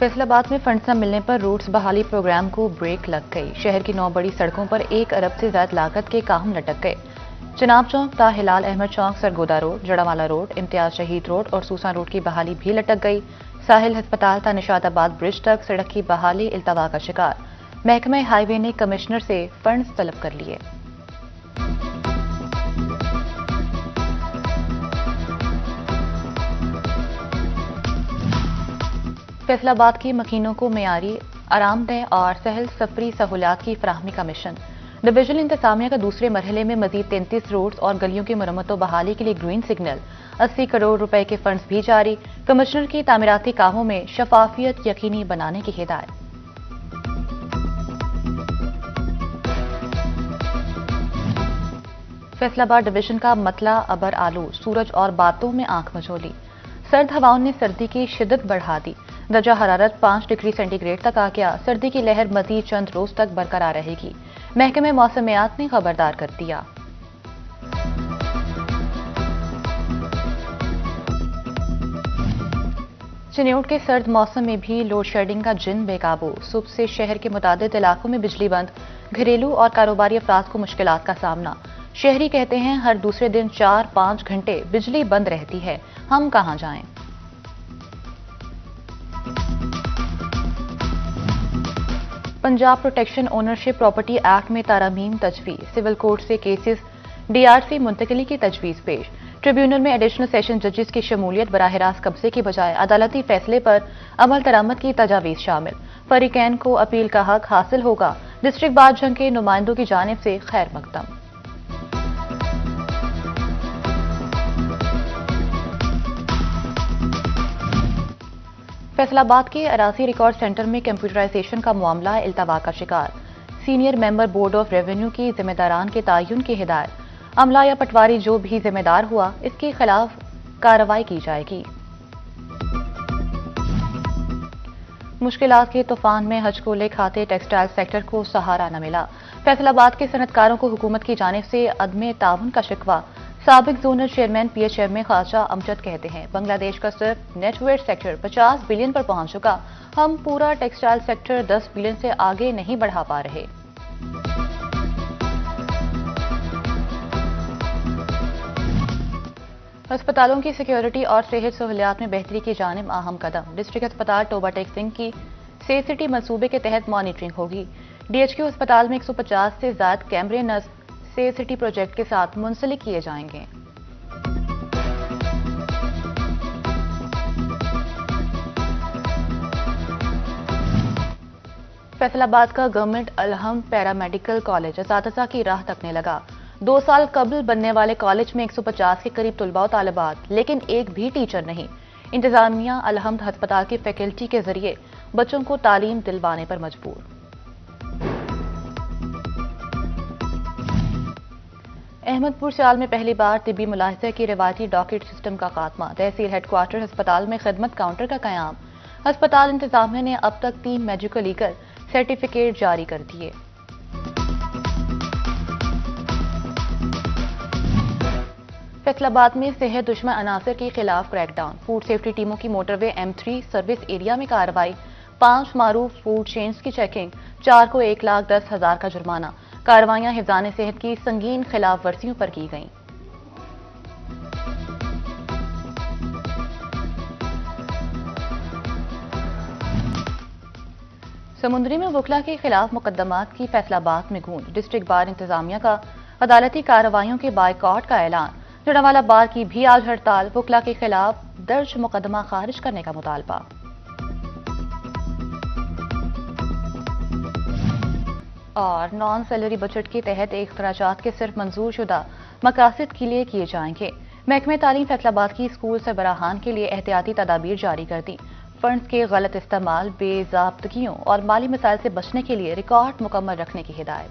फैसला बाद में फंड्स न मिलने पर रूट्स बहाली प्रोग्राम को ब्रेक लग गई। शहर की 9 बड़ी सड़कों पर 1 अरब से ज्यादा लागत के काम लटक गए। चनाब चौक, ता हिलाल अहमद चौक, सरगोदा रोड, जड़ावाला रोड, इम्तियाज शहीद रोड और सूसा रोड की बहाली भी लटक गई। साहिल अस्पताल ता निशाताबाद ब्रिज तक सड़क की बहाली इल्तवा का शिकार। महकमे हाईवे ने कमिश्नर से फंड्स तलब कर लिए। फैसलाबाद के मकीनों को मेयारी, आरामदेह और सहल सफरी सहूलियात की फराहमी का मिशन। डिवीजनल इंतजामिया का दूसरे मरहले में मजीद 33 रोड्स और गलियों की मरम्मत बहाली के लिए ग्रीन सिग्नल। 80 करोड़ रुपए के फंड्स भी जारी। कमिश्नर की तामीराती कामों में शफाफियत यकीनी बनाने की हिदायत। फैसलाबाद डिवीजन का मतला अबर आलू, सूरज और बातों में आंख मझोली। सर्द हवाओं ने सर्दी की शिद्दत बढ़ा दी। दर्जा हरारत 5 डिग्री सेंटीग्रेड तक आ गया। सर्दी की लहर मजीद चंद रोज तक बरकरार रहेगी। महकमे मौसमियात ने खबरदार कर दिया। चिन्योट के सर्द मौसम में भी लोड शेडिंग का जिन बेकाबू। सुबह से शहर के मुतादिद इलाकों में बिजली बंद। घरेलू और कारोबारी अफराद को मुश्किलात का सामना। शहरी कहते हैं हर दूसरे दिन 4-5 घंटे बिजली बंद रहती है, हम कहां जाएं। Punjab protection ownership property act में तारामीम तजवीज। सिविल कोर्ट से केसेस डीआरसी मुंतकली की तजवीज पेश। ट्रिब्यूनल में एडिशनल सेशन जजेस की शमूलियत। बराह रास्त कब्जे के बजाय अदालती फैसले पर अमल दरामद की तजावीज शामिल। फरीकैन को अपील का हक हासिल होगा। डिस्ट्रिक्ट बार जंग के नुमाइंदों की जानिब से खैर मकदम। फैसलाबाद के अराजी रिकॉर्ड सेंटर में कंप्यूटराइजेशन का मामला इल्तवा का शिकार। Senior member board of revenue की जिम्मेदारान के तायुन की हिदायत। अमला या पटवारी जो भी जिम्मेदार हुआ, इसके खिलाफ कार्रवाई की जाएगी। मुश्किलात के तूफान में हजकोले खाते टेक्सटाइल सेक्टर को सहारा न मिला। फैसलाबाद के सनतकारों को हुकूमत की जानिब से अदम ताउन का शिकवा। साबिक जोनल चेयरमैन पीएचएम में ख्वाजा अमजद कहते हैं बांग्लादेश का सिर्फ नेटवेयर सेक्टर 50 बिलियन पर पहुंच चुका, हम पूरा टेक्सटाइल सेक्टर 10 बिलियन से आगे नहीं बढ़ा पा रहे। अस्पतालों की सिक्योरिटी और सेहत सहूलियात में बेहतरी की जानिब अहम कदम। डिस्ट्रिक्ट अस्पताल टोबा टेक सिंह की सेफ सिटी मंसूबे के तहत मॉनिटरिंग होगी। डीएचक्यू अस्पताल में 150 से ज्यादा कैमरे नस्ब सेफ सिटी प्रोजेक्ट के साथ मुंसलिक किए जाएंगे। फैसलाबाद का गवर्नमेंट अलहम पैरामेडिकल कॉलेज असातिज़ा की राह तकने लगा। 2 साल कबल बनने वाले कॉलेज में 150 के करीब तुलबा तालिबात, लेकिन एक भी टीचर नहीं। इंतजामिया अलहम्द अस्पताल की फैकल्टी के जरिए बच्चों को तालीम दिलवाने पर मजबूर। अहमदपुर सियाल में पहली बार तिब्बी मुलाहिज़े की रिवायती डॉकेट सिस्टम का खात्मा। तहसील हेडक्वार्टर अस्पताल में खिदमत काउंटर का कयाम। अस्पताल इंतजामिया ने अब तक 3 मेडिकल लीगल सर्टिफिकेट जारी कर दिए। फैसलाबाद में सेहत दुश्मन अनासर के खिलाफ क्रैकडाउन। फूड सेफ्टी टीमों की मोटरवे M3 सर्विस एरिया में कार्रवाई। 5 मारूफ फूड चेन्स की चेकिंग। 4 को 1,10,000 का जुर्माना। कार्रवाइयां हिफ्ज़ान सेहत की संगीन खिलाफ वर्जियों पर की गईं। समुद्री में वकला के खिलाफ मुकदमात की फैसलाबाद में गूंज। डिस्ट्रिक्ट बार इंतजामिया का अदालती कार्रवाइयों के बायकॉट का ऐलान। जड़ावाला बार की भी आज हड़ताल। वकला के खिलाफ दर्ज मुकदमा खारिज करने का मुतालबा। और नॉन सैलरी बजट के तहत एक खराजात के सिर्फ मंजूर शुदा मकासद के लिए किए जाएंगे। महकमे तालीम फैसलाबाद की स्कूल सरबराहान के लिए एहतियाती तदाबीर जारी कर दी। फंड्स के गलत इस्तेमाल, बेज़ाब्तगियों और माली मसाइल से बचने के लिए रिकॉर्ड मुकम्मल रखने की हिदायत।